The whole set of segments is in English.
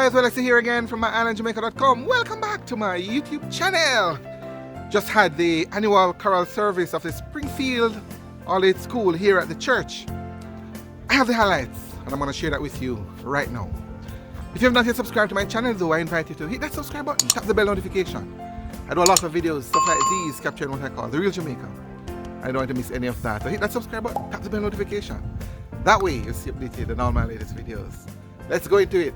guys, well, it's here again from My-Island-Jamaica.com. Welcome back to my YouTube channel. Just had the annual choral service of the Springfield All-Age School here at the church. I have the highlights and I'm going to share that with you right now. If you have not yet subscribed to my channel though, I invite you to hit that subscribe button, tap the bell notification. I do a lot of videos, stuff like these, capturing what I call the real Jamaica. I don't want to miss any of that. So hit that subscribe button, tap the bell notification. That way you'll see updated on all my latest videos. Let's go into it.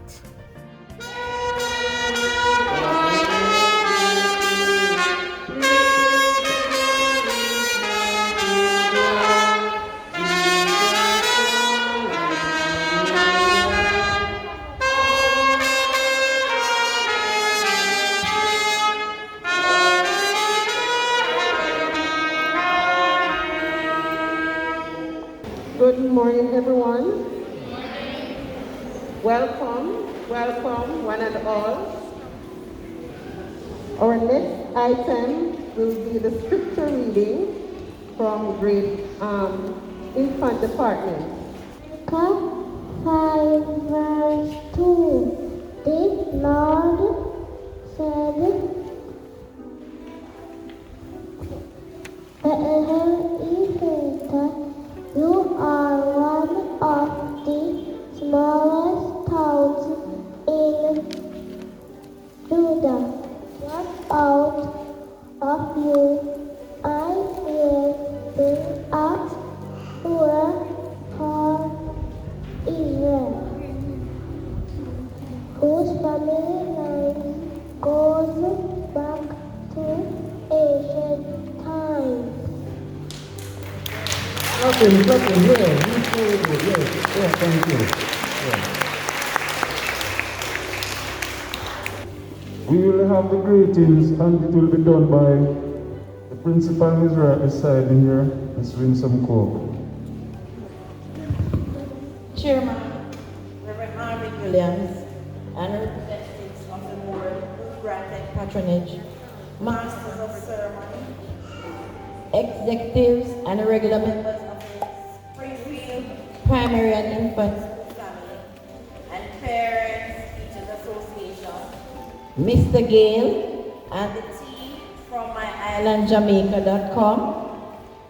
Good morning, everyone. Welcome, one and all. Our next item will be the scripture reading from grade infant department. Luke 5 verse 2. The Lord said, you are one of the smallest towns in Judah. What out of you I will bring up for Israel, whose family line goes back to ancient times. Clapping, yeah. Thank you. Yeah. We will have the greetings and it will be done by the principal who is right beside me here, Ms. Winsome Coke. Chairman, Reverend Harvey Williams, and representatives of the board who granted patronage, masters of ceremony, executives, and regular members of the Springfield Primary and Infant Family, and Parents Teachers Association, Mr. Gale, and the team from My-Island-Jamaica.com,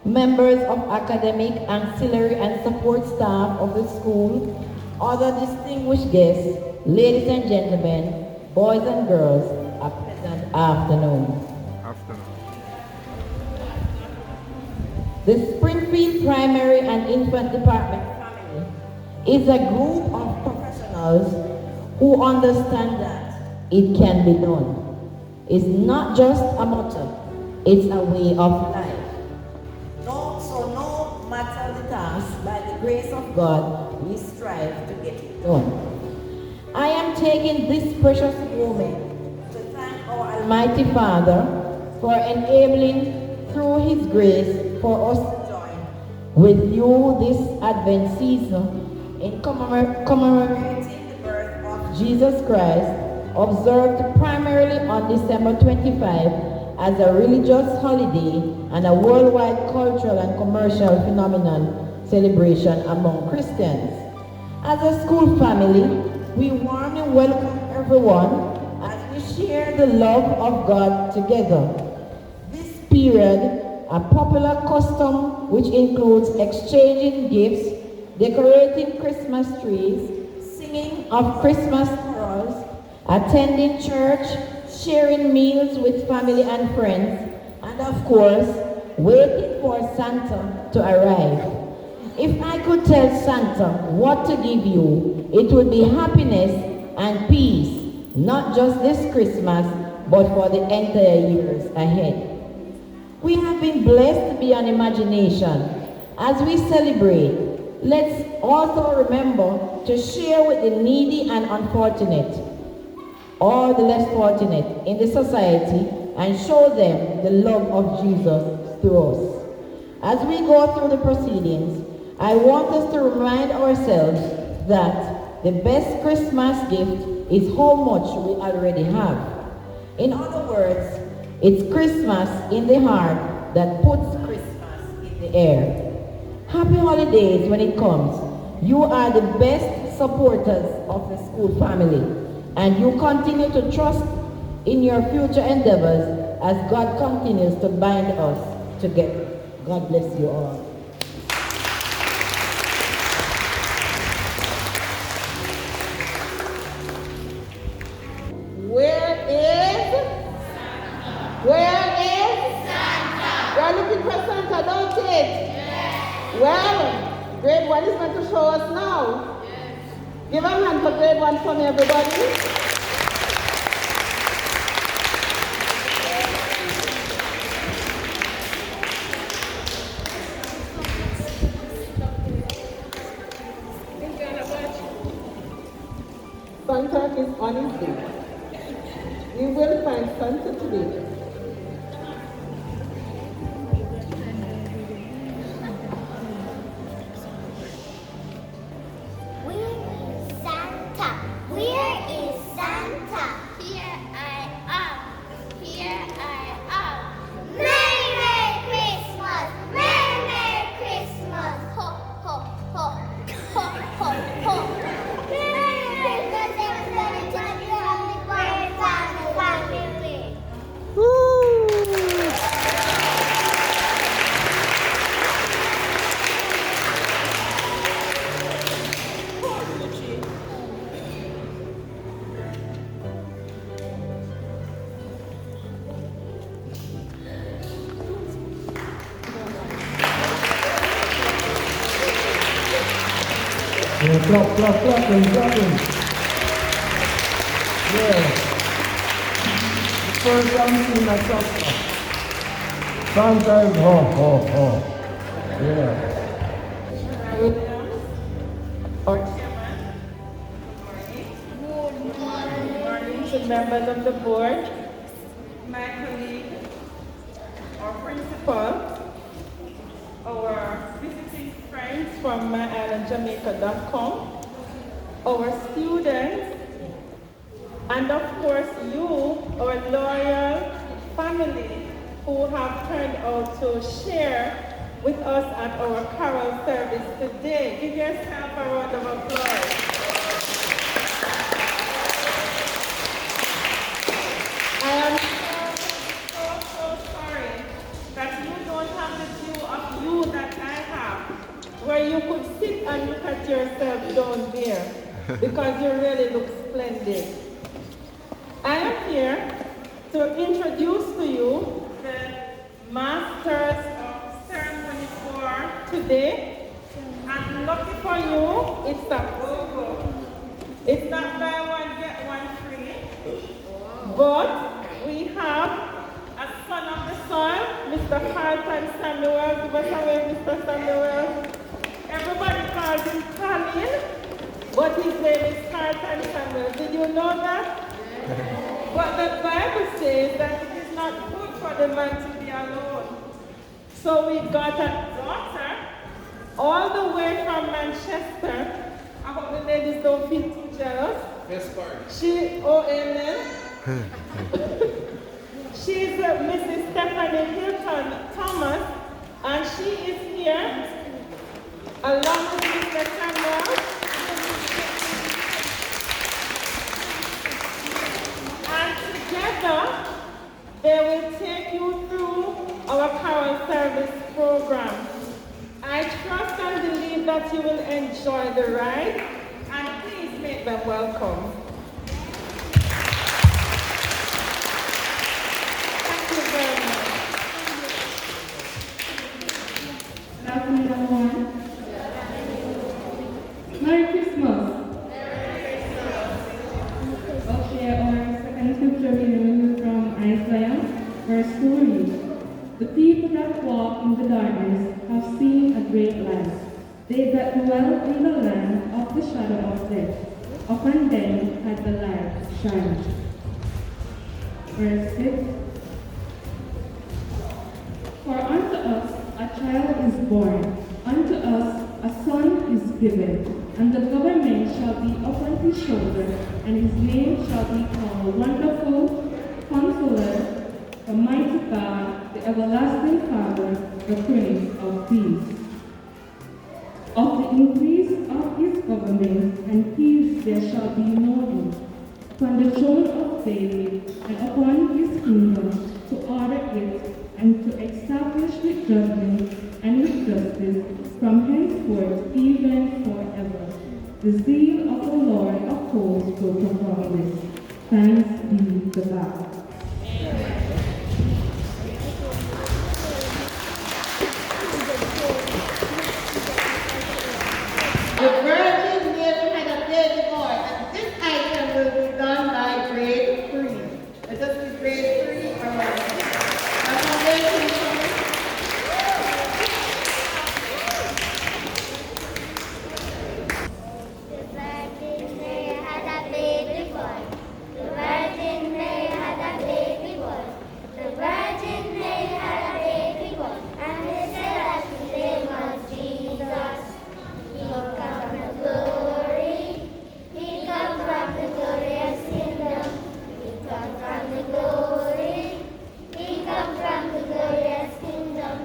members of academic, ancillary, and support staff of the school, other distinguished guests, ladies and gentlemen, boys and girls, a pleasant afternoon. The Springfield Primary and Infant Department family is a group of professionals who understand that it can be done. It's not just a motto, it's a way of life. No matter the task, by the grace of God, we strive to get it done. I am taking this precious moment to thank our Almighty Father for enabling, through His grace, for us to join with you this Advent season in commemorating the birth of Jesus Christ, observed primarily on December 25 as a religious holiday and a worldwide cultural and commercial phenomenon celebration among Christians. As a school family, we warmly welcome everyone as we share the love of God together. This period, a popular custom which includes exchanging gifts, decorating Christmas trees, singing of Christmas carols, attending church, sharing meals with family and friends, and of course, waiting for Santa to arrive. If I could tell Santa what to give you, it would be happiness and peace, not just this Christmas, but for the entire years ahead. We have been blessed beyond imagination. As we celebrate, let's also remember to share with the needy and unfortunate, or the less fortunate in the society, and show them the love of Jesus through us. As we go through the proceedings, I want us to remind ourselves that the best Christmas gift is how much we already have. In other words, it's Christmas in the heart that puts Christmas in the air. Happy holidays when it comes. You are the best supporters of the school family, and you continue to trust in your future endeavors as God continues to bind us together. God bless you all. Where is Santa? We're looking for Santa, don't it? Yes. Well, grade 1 is going to show us now. Yes. Give a hand for grade 1 for me, everybody. Santa is on his way. We will find Santa today. Where is Santa? Where is Santa? Here I am. Here I am. Merry, Merry Christmas! Merry, Merry Christmas! Ho, ho, ho. Ho, ho, ho. Merry Christmas, everybody. Turn your only fire family. Yeah, clapping. Yeah. The first time seeing that song. Santa is ho. Yeah. Good morning to members of the board, my colleague, our principal, our visiting friends from My-Island-Jamaica.com, our students, and of course you, our loyal family who have turned out to share with us at our carol service today. Give yourself a round of applause. I am so sorry that you don't have the view of you that I have, where you could sit and look at yourself down there, because you really look splendid. I am here to introduce to you the Masters of Ceremony for today. And lucky for you, it's a BOGO. It's not buy one, get one free. But we have a son of the soil, Mr. Carlton Samuel. Give us a wave, Mr. Samuel. Everybody calls him Colin, but his name is Carlton Samuel. Did you know that? But the Bible says that it is not good for the man to be alone. So we got a daughter all the way from Manchester. I hope the ladies don't feel too jealous. Yes, Lord. Amen. She's Mrs. Stephanie Hilton Thomas, and she is here along with Mr. Samuel. And together, they will take you through our carol service program. I trust and believe that you will enjoy the ride, and please make them welcome. Thank you very much. Good afternoon, everyone. Merry Christmas. Okay, our second scripture reading is from Isaiah, verse 2. The people that walk in the darkness have seen a great light. They that dwell in the land of the shadow of death, upon them had the light shined. Verse 6. For unto us a child is born, unto us a son is given, and the government shall be upon his shoulder, and his name shall be called Wonderful, Counselor, the Mighty God, the Everlasting Father, the Prince of Peace. Of the increase of his government and peace there shall be no end, upon the throne of David and upon his kingdom, to order it and to establish with judgment and with justice from henceforth even forever. The zeal of the Lord of hosts will perform this. Thanks be to God. The Virgin Mary had a baby boy, and this item will be done by grade 3. Let us be grade 3 or accommodation. The Virgin Mary had a baby boy. The Virgin Mary had a baby boy. The Virgin Mary had a baby boy. And they said that his name was Jesus. He come from the glory. He come from the glorious kingdom. He come from the glory. He come from the glorious kingdom.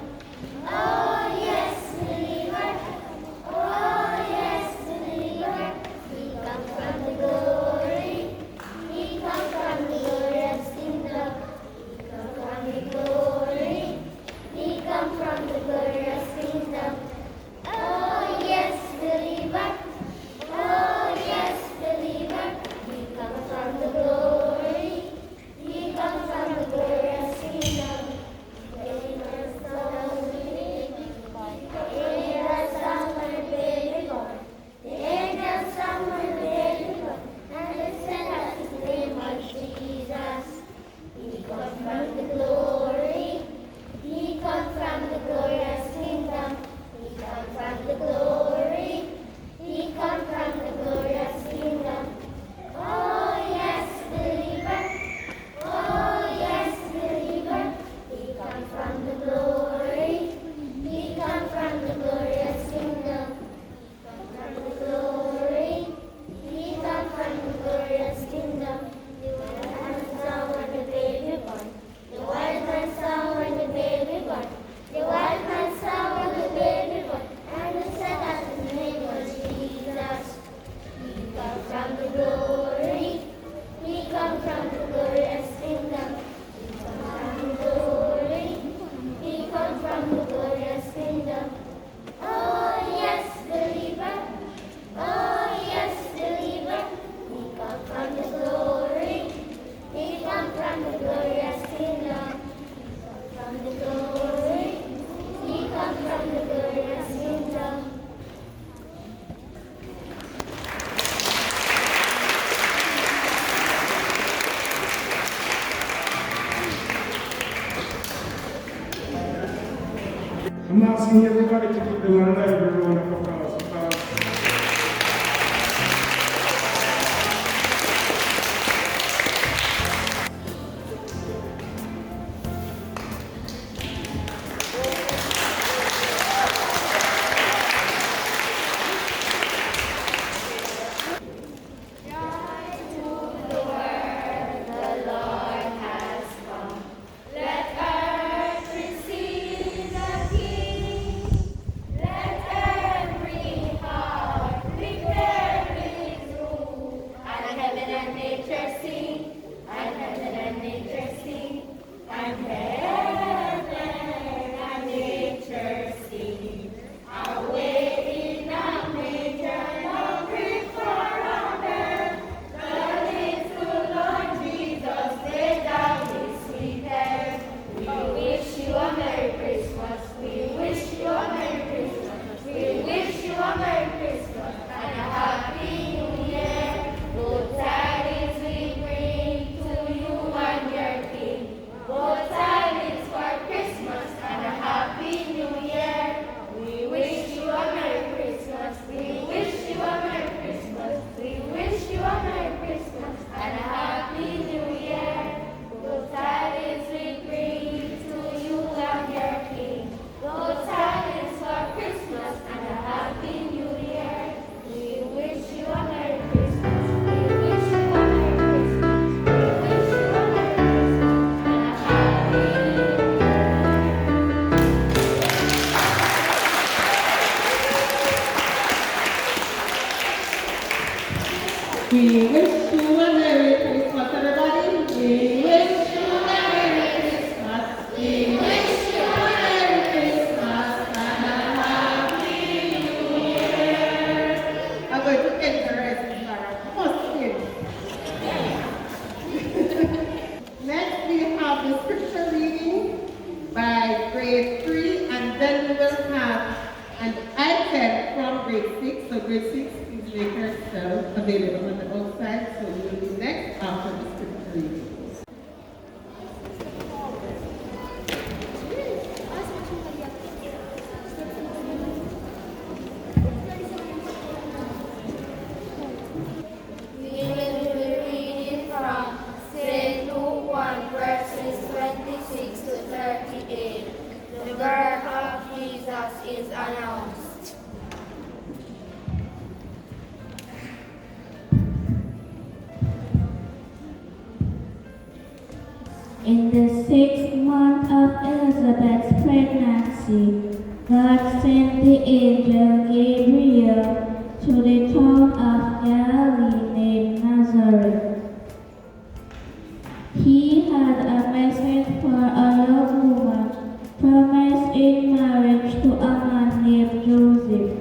Oh yes, believer. Oh yes, believer. He come from the glory. He come from the glorious kingdom. He come from the glory. He come from the glorious kingdom. Oh yes, believer. Oh yes, believer. He come from the glory. He come from the glorious kingdom. Angels sung the baby born. Angels sung when the baby born. The angels sung when the baby born. And they said that his name was Jesus. He come from the glory. He come from the glorious kingdom. He come from the glory. He come from the glorious kingdom. Oh yes, believer. Oh yes, believer. He come from the glory. He come from the glorious kingdom. He come from the glory. He come from the glorious kingdom. The wild man saw when the baby born. The wild man saw when the baby born. The wild man saw when the baby born. And they said that his name was Jesus. He come from the glory. He come from the glorious kingdom. He come from the glory. He come from the glorious kingdom. Oh yes, believer. Oh yes, believer. He come from the glory. He come from the glorious kingdom. He come from the glory. He come from the glorious kingdom. I'm asking everybody to give them a lively round of applause because Let earth receive the King. Let earth the scripture reading by grade 3, and then we will have an item from grade 6. So grade 6, please make yourself available on the outside, so you will be next after the scripture reading. Is announced. In the 6th month of Elizabeth's pregnancy, God sent the angel Gabriel to the town of Galilee named Nazareth. He had a message for a young woman promised in marriage to a man named Joseph,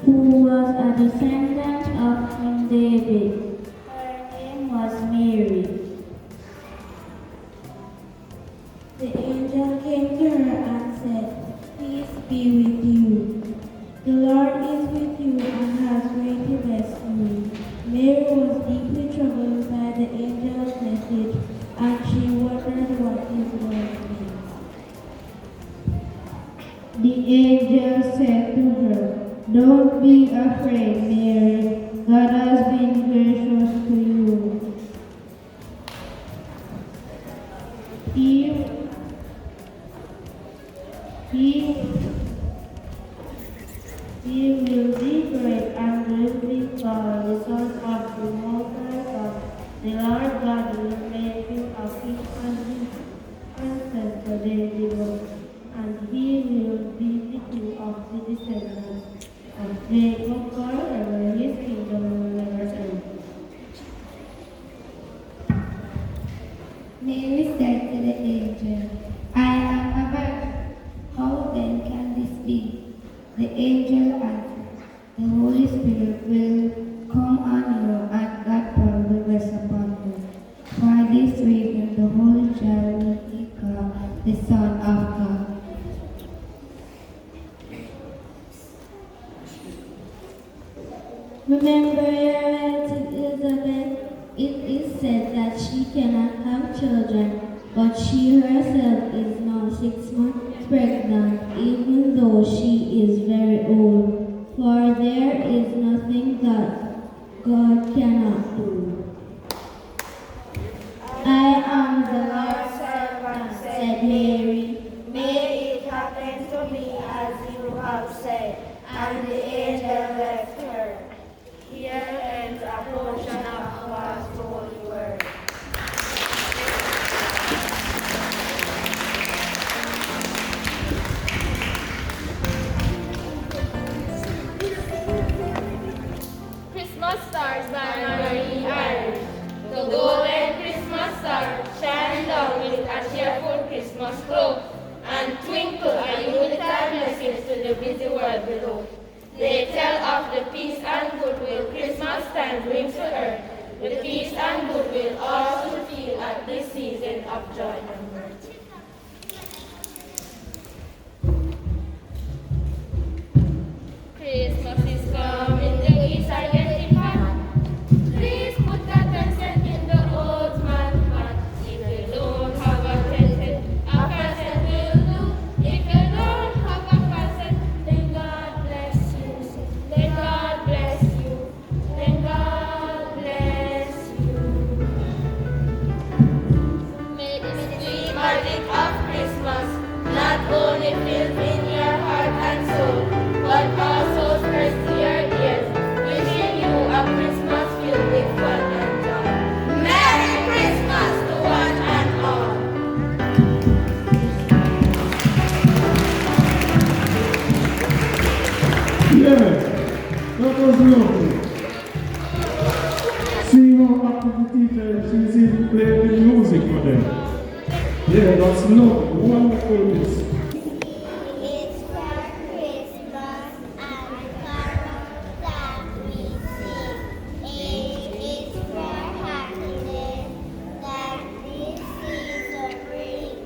who was a descendant of King David. Her name was Mary. The angel came to her and said, "Peace be with you. The Lord is with you and has greatly blessed you." Mary was deeply troubled by the angel's message, and she wondered what his word meant. The angel said to her, "Don't be afraid, Mary. God has been gracious to you. He will be great and will be called the Son of the Most High God. The Lord God will make him a king and his ancestor David, and he will be the king of the descendants of Jacob forever. His kingdom will never end." Mary said to the angel, "I am a virgin. How then can this be?" The angel answered, "The Holy Spirit will come on you, and God's power will rest upon you. For this reason, the Holy Child will be called the Son of God. Remember your relative Elizabeth. It is said that she cannot have children, but she herself is now 6 months pregnant, even though she is very old. For there is nothing that God cannot do." "I am the Lord's servant," said Mary. May it happen to me as you have said. And the angel left her. Here ends a portion of God's holy word. Christmas Stars by My-Island. The golden Christmas star shines down with a cheerful Christmas glow and twinkle a unitary message to the busy world below. They tell of the peace and goodwill Christmas time brings to earth. The peace and goodwill all should feel at this season of joy and mirth. Christmas is coming, the geese are getting fat. Please put that 10 cent in the old man's hat. If you don't have a 10 cent, a 5 cent will do. If you don't have a 5 cent, then God bless you. Then God bless you. Then God bless you. May the sweet magic of Christmas not only fill in your heart and soul, but also spread to your ears, wishing you a Christmas filled with fun and joy. Merry Christmas to one and all. Yeah, that was lovely. Seeing how active the teacher is, she's even playing the music for them. Yeah, that's lovely. Wonderful miss. It's for Christmas and carols that we sing. It is for happiness that this season brings.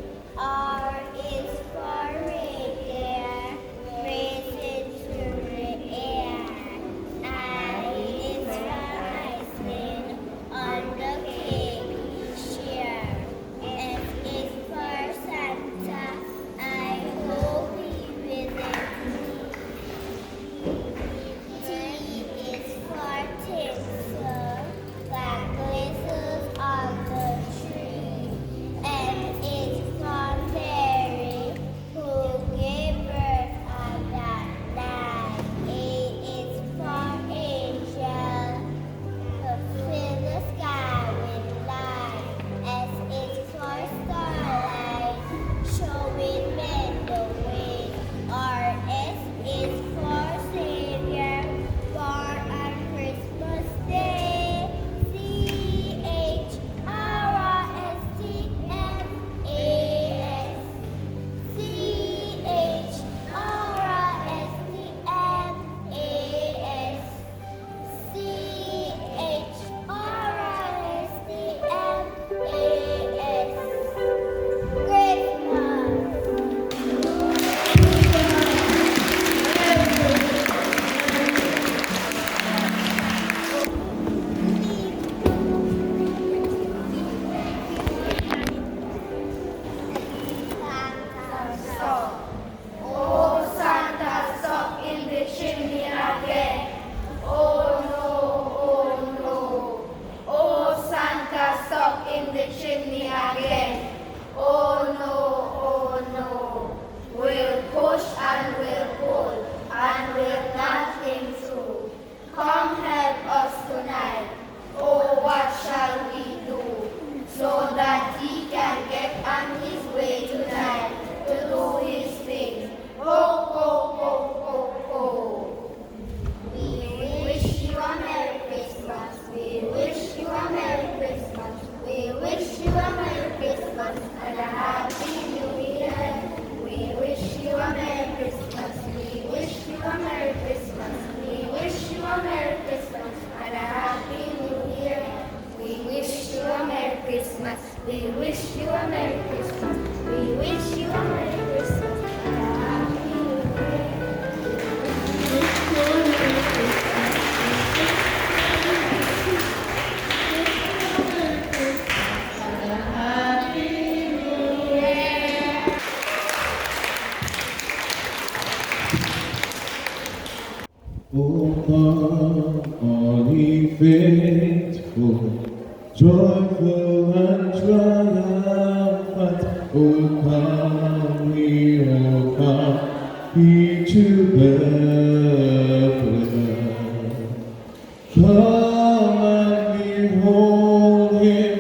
Christmas and a Happy New Year. We wish you a Merry Christmas. We wish you a Merry Christmas. We wish you a Merry Christmas and a Happy New Year. We wish you a Merry Christmas. We wish you a Merry Christmas. We wish you a Merry Christmas and a Happy New Year. O come, all ye faithful, joyful and triumphant. O come ye to Bethlehem. Come and behold him,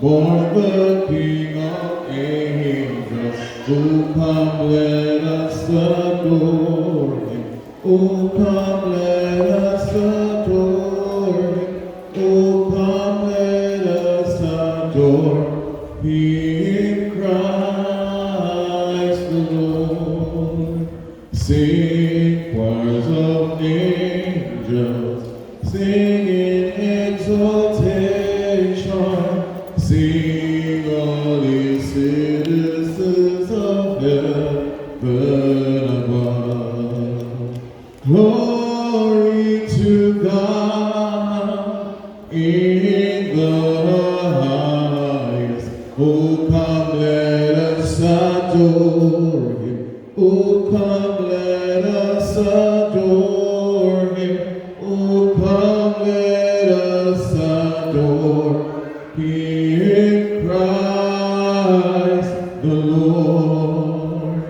born the King of angels. O come, let us adore him. O come, let us adore him. O come, let us adore him, Christ the Lord. Sing choirs of angels, sing in exaltation, sing all ye citizens of heaven above. Glory to God in the highest. Oh, come, let us adore him. Oh, come, let us adore him. Oh, come, let us adore him, Christ the Lord.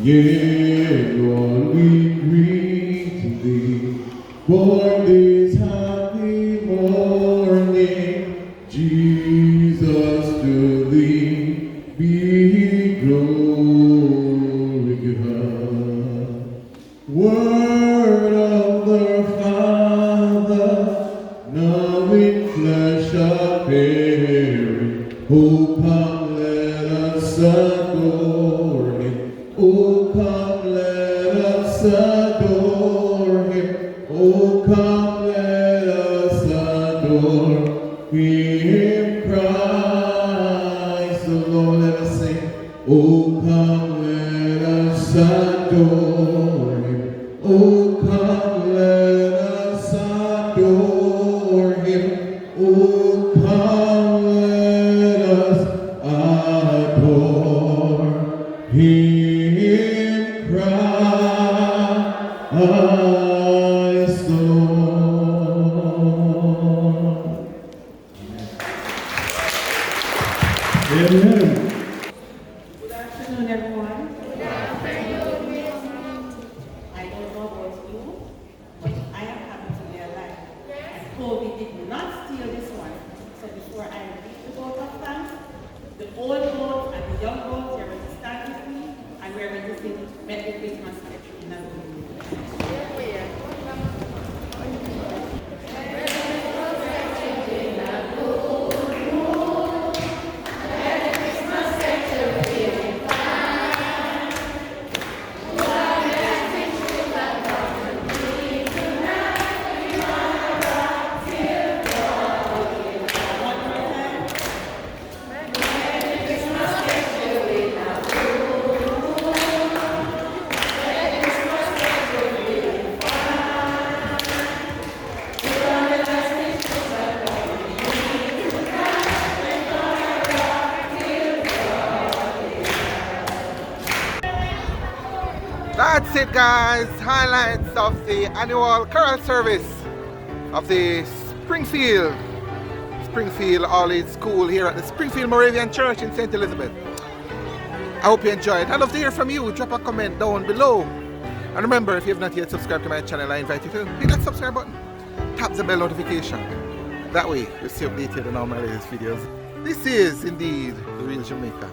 Yea, Lord, we greet thee, born this happy morning. Jesus, to thee be glory given. Word of the Father, now in flesh appearing. Oh, come, let us adore him. Oh, come, let us adore him. Oh, come, let us adore him, Christ the Lord. Let us sing. Oh, come, let us adore him. Oh, come, let us adore him. Oh, come, let us adore him, Christ the Lord. Amen. Good afternoon, everyone. Good afternoon. I don't know about you, but I am happy to be alive. And COVID did not steal this one. So before I read the vote of thanks, the old vote and the young vote, you're going to stand with me, and we're going to sing Merry Christmas in a room. That's it, guys. Highlights of the annual carol service of the Springfield All-Age School here at the Springfield Moravian Church in St. Elizabeth. I hope you enjoyed. I'd love to hear from you. Drop a comment down below. And remember, if you have not yet subscribed to my channel, I invite you to hit that subscribe button. Tap the bell notification. That way, you'll stay updated on all my latest videos. This is indeed the real Jamaica.